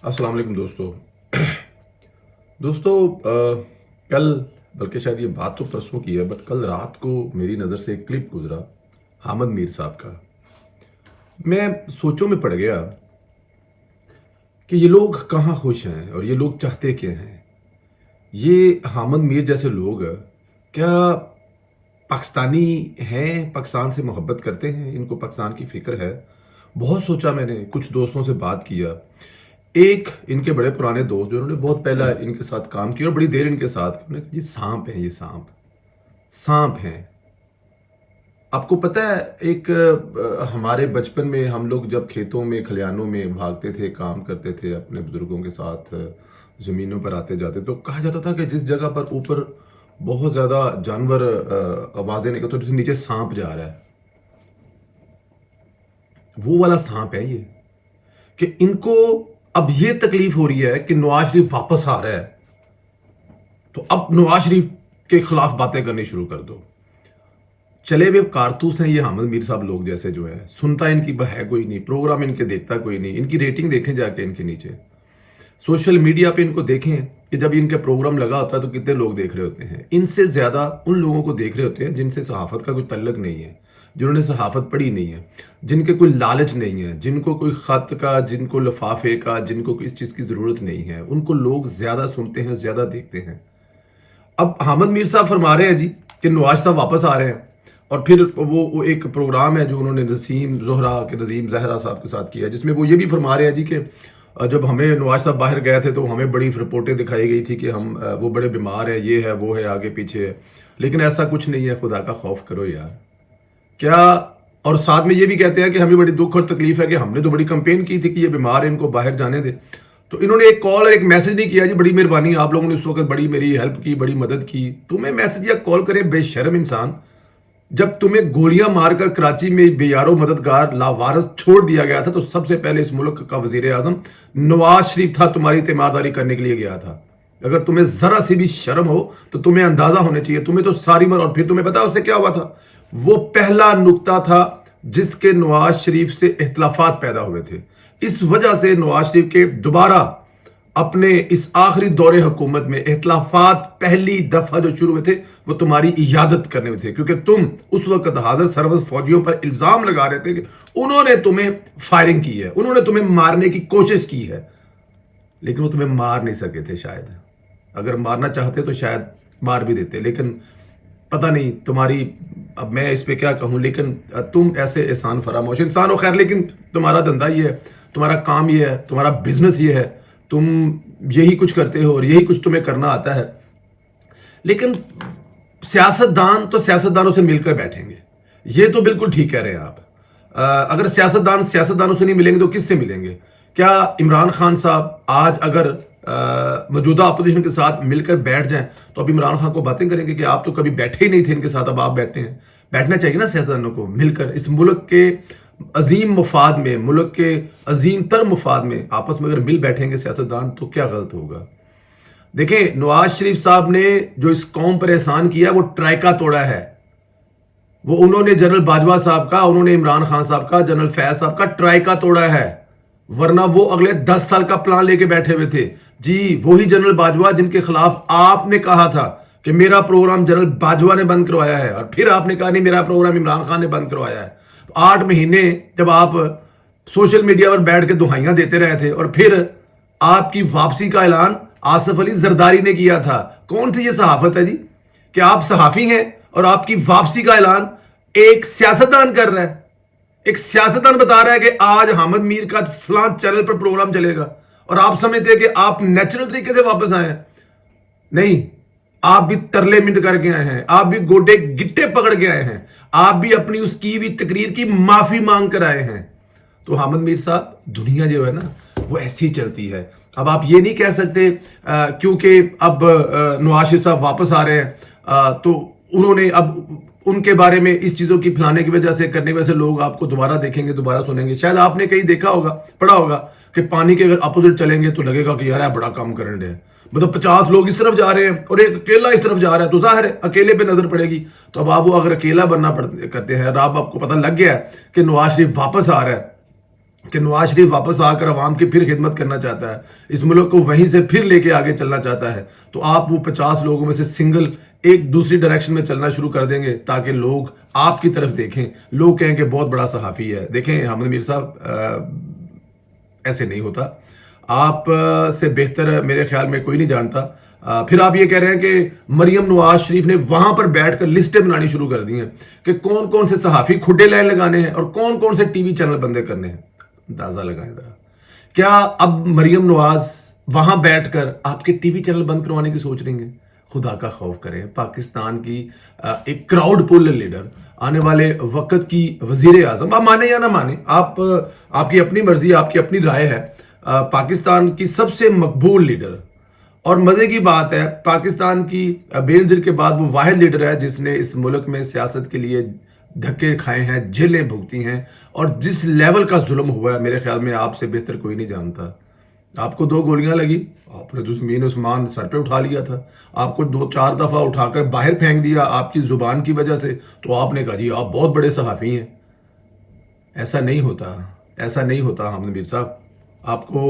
السلام علیکم دوستو کل بلکہ شاید یہ بات تو پرسوں کی ہے، بٹ کل رات کو میری نظر سے ایک کلپ گزرا حامد میر صاحب کا. میں سوچوں میں پڑ گیا کہ یہ لوگ کہاں خوش ہیں اور یہ لوگ چاہتے کیا ہیں. یہ حامد میر جیسے لوگ کیا پاکستانی ہیں؟ پاکستان سے محبت کرتے ہیں؟ ان کو پاکستان کی فکر ہے؟ بہت سوچا میں نے، کچھ دوستوں سے بات کیا. ایک ان کے بڑے پرانے دوست جو انہوں نے بہت پہلا ان کے ساتھ کام کیا اور بڑی دیر ان کے ساتھ، انہوں نے کہا یہ سانپ ہیں، یہ سانپ ہیں. آپ کو پتہ ہے ایک ہمارے بچپن میں ہم لوگ جب کھیتوں میں کھلیانوں میں بھاگتے تھے، کام کرتے تھے اپنے بزرگوں کے ساتھ، زمینوں پر آتے جاتے، تو کہا جاتا تھا کہ جس جگہ پر اوپر بہت زیادہ جانور آوازیں نکلتے تو نیچے سانپ جا رہا ہے. وہ والا سانپ ہے یہ، کہ ان کو اب یہ تکلیف ہو رہی ہے کہ نواز شریف واپس آ رہا ہے تو اب نواز شریف کے خلاف باتیں کرنی شروع کر دو. چلے ہوئے کارتوس ہیں یہ حامد میر صاحب لوگ جیسے جو ہے، سنتا ان کی ہے کوئی نہیں، پروگرام ان کے دیکھتا کوئی نہیں. ان کی ریٹنگ دیکھیں جا کے ان کے نیچے سوشل میڈیا پہ ان کو دیکھیں کہ جب ان کا پروگرام لگا ہوتا ہے تو کتنے لوگ دیکھ رہے ہوتے ہیں. ان سے زیادہ ان لوگوں کو دیکھ رہے ہوتے ہیں جن سے صحافت کا کوئی تعلق نہیں ہے، جنہوں نے صحافت پڑھی نہیں ہے، جن کے کوئی لالچ نہیں ہے، جن کو کوئی خط کا، جن کو لفافے کا، جن کو اس چیز کی ضرورت نہیں ہے. ان کو لوگ زیادہ سنتے ہیں، زیادہ دیکھتے ہیں. اب حامد میر صاحب فرما رہے ہیں جی کہ نواز صاحب واپس آ رہے ہیں، اور پھر وہ ایک پروگرام ہے جو انہوں نے نظیم زہرا صاحب کے ساتھ کیا، جس میں وہ یہ بھی فرما رہے ہیں جی کہ جب ہمیں نواز صاحب باہر گئے تھے تو ہمیں بڑی رپورٹیں دکھائی گئی تھی کہ ہم وہ بڑے بیمار ہیں، یہ ہے وہ ہے، آگے پیچھے ہے، لیکن ایسا کچھ نہیں ہے. خدا کا خوف کرو یار. کیا؟ اور ساتھ میں یہ بھی کہتے ہیں کہ ہمیں بڑی دکھ اور تکلیف ہے کہ ہم نے تو بڑی کمپین کی تھی کہ یہ بیمار ہے، ان کو باہر جانے دے. تو انہوں نے ایک کال اور ایک میسج نہیں کیا جی بڑی مہربانی، آپ لوگوں نے اس وقت بڑی میری ہیلپ کی، بڑی مدد کی. تمہیں میسج یا کال کرے بے شرم انسان، جب تمہیں گولیاں مار کر کراچی میں بے یارو مددگار لاوارث چھوڑ دیا گیا تھا تو سب سے پہلے اس ملک کا وزیر اعظم نواز شریف تھا، تمہاری تیمارداری کرنے کے لیے گیا تھا. اگر تمہیں ذرا سی بھی شرم ہو تو تمہیں اندازہ ہونا چاہیے. تمہیں تو ساری مر، اور پھر تمہیں پتا اس سے کیا ہوا تھا؟ وہ پہلا نکتہ تھا جس کے نواز شریف سے اختلافات پیدا ہوئے تھے. اس وجہ سے نواز شریف کے دوبارہ اپنے اس آخری دور حکومت میں اختلافات پہلی دفعہ جو شروع ہوئے تھے وہ تمہاری عیادت کرنے میں تھے، کیونکہ تم اس وقت حاضر سربز فوجیوں پر الزام لگا رہے تھے کہ انہوں نے تمہیں فائرنگ کی ہے، انہوں نے تمہیں مارنے کی کوشش کی ہے، لیکن وہ تمہیں مار نہیں سکے تھے. شاید اگر مارنا چاہتے تو شاید مار بھی دیتے، لیکن پتہ نہیں تمہاری، اب میں اس پہ کیا کہوں، لیکن تم ایسے احسان فراموش انسان ہو. خیر، لیکن تمہارا دھندا یہ ہے، تمہارا کام یہ ہے، تمہارا بزنس یہ ہے، تم یہی کچھ کرتے ہو اور یہی کچھ تمہیں کرنا آتا ہے. لیکن سیاستدان تو سیاستدانوں سے مل کر بیٹھیں گے، یہ تو بالکل ٹھیک کہہ رہے ہیں آپ. اگر سیاستدانوں سے نہیں ملیں گے تو کس سے ملیں گے؟ کیا عمران خان صاحب آج اگر موجودہ اپوزیشن کے ساتھ مل کر بیٹھ جائیں تو اب عمران خان کو باتیں کریں گے کہ آپ تو کبھی بیٹھے ہی نہیں تھے ان کے ساتھ، اب آپ بیٹھے ہیں؟ بیٹھنا چاہیے نا سیاستدانوں کو مل کر. اس ملک کے عظیم مفاد میں، ملک کے عظیم تر مفاد میں آپس میں اگر مل بیٹھیں گے سیاستدان تو کیا غلط ہوگا؟ دیکھیں، نواز شریف صاحب نے جو اس قوم پر احسان کیا وہ ٹرائکا توڑا ہے. وہ انہوں نے جنرل باجوہ صاحب کا، انہوں نے عمران خان صاحب کا، جنرل فیض صاحب کا ٹرائکا توڑا ہے، ورنہ وہ اگلے 10 سال کا پلان لے کے بیٹھے ہوئے تھے. جی وہی جنرل باجوہ جن کے خلاف آپ نے کہا تھا کہ میرا پروگرام جنرل باجوہ نے بند کروایا ہے، اور پھر آپ نے کہا نہیں میرا پروگرام عمران خان نے بند کروایا ہے. تو 8 مہینے جب آپ سوشل میڈیا پر بیٹھ کے دہائیاں دیتے رہے تھے، اور پھر آپ کی واپسی کا اعلان آصف علی زرداری نے کیا تھا. کون سی یہ صحافت ہے جی کہ آپ صحافی ہیں اور آپ کی واپسی کا اعلان ایک سیاستدان کر رہا ہے؟ ایک سیاستدان بتا رہا ہے کہ آج حامد میر کا فلاں چینل پر پروگرام چلے گا، اور آپ سمجھتے ہیں کہ آپ نیچرل طریقے سے واپس آئے ہیں. نہیں، آپ بھی ترلے منٹ کر کے آئے ہیں، آپ بھی گوڈے گٹے پکڑ کے آئے ہیں، آپ بھی اپنی اس کی بھی تقریر کی معافی مانگ کر آئے ہیں. تو حامد میر صاحب، دنیا جو ہے نا وہ ایسی چلتی ہے. اب آپ یہ نہیں کہہ سکتے کیونکہ اب نواز شریف صاحب واپس آ رہے ہیں تو انہوں نے اب ان کے بارے میں اس چیزوں کی پھیلانے کی وجہ سے، کرنے کی وجہ سے لوگ آپ کو دوبارہ دیکھیں گے، دوبارہ سنیں گے. شاید آپ نے کہیں دیکھا ہوگا، پڑھا ہوگا کہ پانی کے اگر اپوزٹ چلیں گے تو لگے گا کہ یار بڑا کام کر رہے ہیں، مطلب 50 لوگ اس طرف جا رہے ہیں اور ایک اکیلا اس طرف جا رہا ہے تو ظاہر ہے اکیلے پہ نظر پڑے گی. تو اب آپ وہ اگر اکیلا بننا کرتے ہیں اور آپ کو پتہ لگ گیا ہے کہ نواز شریف واپس آ رہا ہے کہ نواز شریف واپس آ کر عوام کی پھر خدمت کرنا چاہتا ہے, اس ملک کو وہیں سے پھر لے کے آگے چلنا چاہتا ہے, تو آپ وہ 50 لوگوں میں سے سنگل ایک دوسری ڈائریکشن میں چلنا شروع کر دیں گے تاکہ لوگ آپ کی طرف دیکھیں, لوگ کہیں کہ بہت بڑا صحافی ہے. دیکھیں حامد میر صاحب, ایسے نہیں ہوتا. آپ سے بہتر میرے خیال میں کوئی نہیں جانتا. پھر آپ یہ کہہ رہے ہیں کہ مریم نواز شریف نے وہاں پر بیٹھ کر لسٹیں بنانی شروع کر دی ہیں کہ کون کون سے صحافی کھڈے لائن لگانے ہیں اور کون کون سے ٹی وی چینل بندے کرنے ہیں. اندازہ لگائیں ذرا, کیا اب مریم نواز وہاں بیٹھ کر آپ کے ٹی وی چینل بند کروانے کی سوچ رہی ہیں؟ خدا کا خوف کریں. پاکستان کی ایک کراؤڈ پول لیڈر, آنے والے وقت کی وزیر اعظم, آپ مانیں یا نہ مانیں, آپ کی اپنی مرضی, آپ کی اپنی رائے ہے, پاکستان کی سب سے مقبول لیڈر, اور مزے کی بات ہے پاکستان کی بے نظیر کے بعد وہ واحد لیڈر ہے جس نے اس ملک میں سیاست کے لیے دھکے کھائے ہیں, جیلیں بھگتی ہیں, اور جس لیول کا ظلم ہوا ہے میرے خیال میں آپ سے بہتر کوئی نہیں جانتا. آپ کو 2 گولیاں لگی, آپ نے تو زمین عثمان سر پہ اٹھا لیا تھا, آپ کو 2-4 دفعہ اٹھا کر باہر پھینک دیا آپ کی زبان کی وجہ سے, تو آپ نے کہا جی آپ بہت بڑے صحافی ہیں. ایسا نہیں ہوتا, ایسا نہیں ہوتا حامد میر صاحب. آپ کو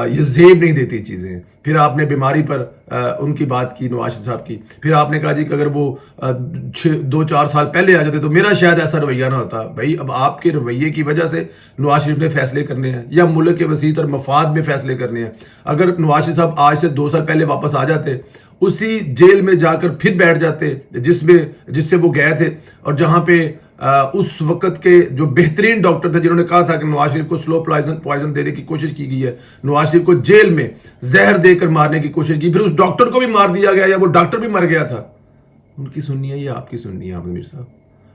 یہ زیب نہیں دیتی چیزیں. پھر آپ نے بیماری پر ان کی بات کی, نواز شریف صاحب کی. پھر آپ نے کہا جی کہ اگر وہ 2-4 سال پہلے آ جاتے تو میرا شاید ایسا رویہ نہ ہوتا. بھائی اب آپ کے رویے کی وجہ سے نواز شریف نے فیصلے کرنے ہیں یا ملک کے وسیع تر مفاد میں فیصلے کرنے ہیں. اگر نواز شریف صاحب آج سے 2 سال پہلے واپس آ جاتے, اسی جیل میں جا کر پھر بیٹھ جاتے جس سے وہ گئے تھے, اور جہاں پہ اس وقت کے جو بہترین ڈاکٹر تھے جنہوں نے کہا تھا کہ نواز شریف کو سلو پوائزن دینے کی کوشش کی گئی ہے, نواز شریف کو جیل میں زہر دے کر مارنے کی کوشش کی, پھر اس ڈاکٹر کو بھی مار دیا گیا یا وہ ڈاکٹر بھی مر گیا تھا. ان کی سننی ہے یا آپ کی سننی ہے حامد میر صاحب؟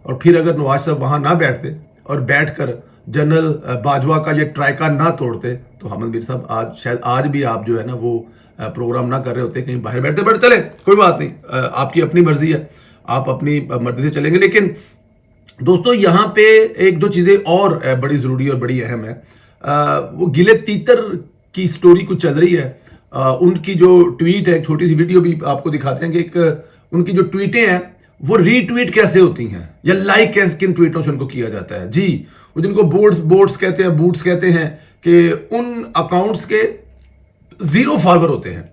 اور پھر اگر نواز صاحب وہاں نہ بیٹھتے اور بیٹھ کر جنرل باجوہ کا یہ ٹرائکا نہ توڑتے تو حامد میر صاحب شاید آج بھی آپ جو ہے نا وہ پروگرام نہ کر رہے ہوتے, کہیں باہر بیٹھتے. چلیں کوئی بات نہیں, آپ کی اپنی مرضی ہے, آپ اپنی مرضی سے چلیں گے. لیکن دوستو یہاں پہ 1-2 چیزیں اور بڑی ضروری اور بڑی اہم ہے. وہ گلے تیتر کی سٹوری کچھ چل رہی ہے. ان کی جو ٹویٹ ہے, چھوٹی سی ویڈیو بھی آپ کو دکھاتے ہیں کہ ان کی جو ٹویٹیں ہیں وہ ری ٹویٹ کیسے ہوتی ہیں یا لائک کن ٹویٹوں سے ان کو کیا جاتا ہے. جی وہ جن کو بوٹس کہتے ہیں کہ ان اکاؤنٹس کے 0 فالوور ہوتے ہیں,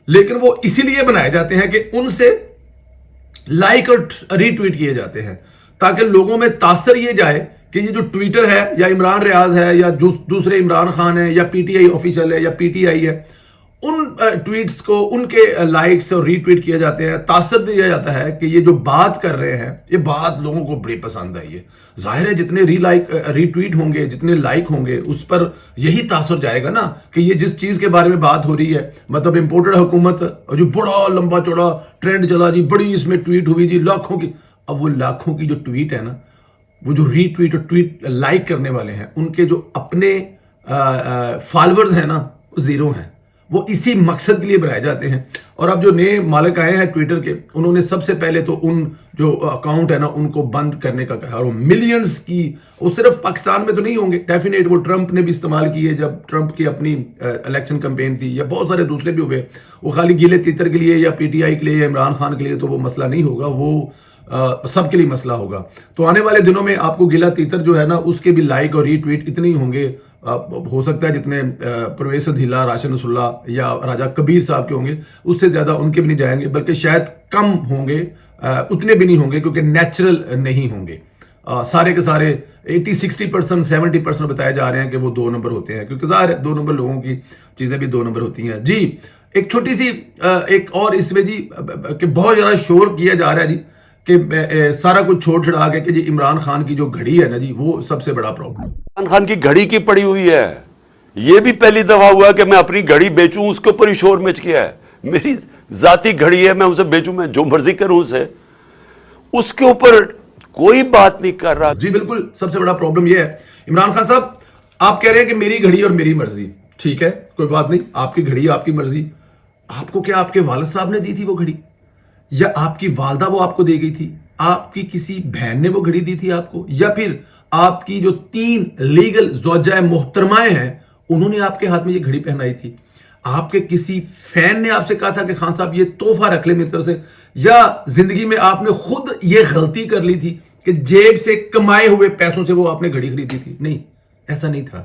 لیکن وہ اسی لیے بنائے جاتے ہیں کہ ان سے لائک اور ری ٹویٹ کیے جاتے ہیں تاکہ لوگوں میں تاثر یہ جائے کہ یہ جو ٹویٹر ہے یا عمران ریاض ہے یا دوسرے عمران خان ہے یا پی ٹی آئی آفیشیل ہے یا پی ٹی آئی ہے, ان ٹویٹس کو ان کے لائکس اور ری ٹویٹ کیے جاتے ہیں. تاثر دیا جاتا ہے کہ یہ جو بات کر رہے ہیں یہ بات لوگوں کو بڑی پسند آئی ہے. ظاہر ہے جتنے ری ٹویٹ ہوں گے, جتنے لائک ہوں گے, اس پر یہی تاثر جائے گا نا کہ یہ جس چیز کے بارے میں بات ہو رہی ہے, مطلب امپورٹڈ حکومت, جو بڑا لمبا چوڑا ٹرینڈ چلا جی, بڑی اس میں ٹویٹ ہوئی جی لاکھوں کی. اب وہ لاکھوں کی جو ٹویٹ ہے نا, وہ جو ری ٹویٹ اور ٹویٹ لائک کرنے والے ہیں, ان کے جو اپنے فالورز ہیں نا وہ 0 ہیں. وہ اسی مقصد کے لیے بنائے جاتے ہیں. اور اب جو نئے مالک آئے ہیں ٹویٹر کے, انہوں نے سب سے پہلے تو ان جو اکاؤنٹ ہے نا ان کو بند کرنے کا کہا, اور ملینز کی, وہ صرف پاکستان میں تو نہیں ہوں گے ڈیفینیٹ, وہ ٹرمپ نے بھی استعمال کیے جب ٹرمپ کی اپنی الیکشن کمپین تھی, یا بہت سارے دوسرے بھی ہوئے. وہ خالی گیلے تیتر کے لیے یا پی ٹی آئی کے لیے یا عمران خان کے لیے تو وہ مسئلہ نہیں ہوگا, وہ سب کے لیے مسئلہ ہوگا. تو آنے والے دنوں میں آپ کو گیلا تیتر جو ہے نا اس کے بھی لائک اور ری ٹویٹ اتنے ہی ہوں گے, ہو سکتا ہے جتنے پرویز دھیلا, راشد نصر اللہ یا راجہ کبیر صاحب کے ہوں گے, اس سے زیادہ ان کے بھی نہیں جائیں گے, بلکہ شاید کم ہوں گے, اتنے بھی نہیں ہوں گے کیونکہ نیچرل نہیں ہوں گے. سارے کے سارے 80-60%, 70% بتائے جا رہے ہیں کہ وہ 2 نمبر ہوتے ہیں, کیونکہ ظاہر ہے 2 نمبر لوگوں کی چیزیں بھی 2 نمبر ہوتی ہیں. جی ایک چھوٹی سی ایک اور اس میں جی کہ بہت زیادہ شور کیا جا رہا ہے جی کہ سارا کچھ چھوڑ چھڑا کے کہ جی عمران خان کی جو گھڑی ہے نا جی وہ سب سے بڑا پرابلم. عمران خان کی گھڑی کی پڑی ہوئی ہے, یہ بھی پہلی دفعہ ہوا کہ میں اپنی گھڑی بیچوں, اس کے اوپر ہی شور مچ گیا ہے. میری ذاتی گھڑی ہے, میں اسے بیچوں, میں جو مرضی کروں اسے, اس کے اوپر کوئی بات نہیں کر رہا. جی بالکل, سب سے بڑا پرابلم یہ ہے. عمران خان صاحب آپ کہہ رہے ہیں کہ میری گھڑی اور میری مرضی, ٹھیک ہے کوئی بات نہیں, آپ کی گھڑی آپ کی مرضی. آپ کو کیا آپ کے والد صاحب نے دی تھی وہ گھڑی, یا آپ کی والدہ وہ آپ کو دے گئی تھی, آپ کی کسی بہن نے وہ گھڑی دی تھی آپ کو, یا پھر آپ کی جو 3 لیگل زوجہ محترمائیں ہیں انہوں نے آپ کے ہاتھ میں یہ گھڑی پہنائی تھی, آپ کے کسی فین نے آپ سے کہا تھا کہ خان صاحب یہ تحفہ رکھ لیں میری طرف سے, یا زندگی میں آپ نے خود یہ غلطی کر لی تھی کہ جیب سے کمائے ہوئے پیسوں سے وہ آپ نے گھڑی خریدی تھی؟ نہیں, ایسا نہیں تھا.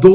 2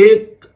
1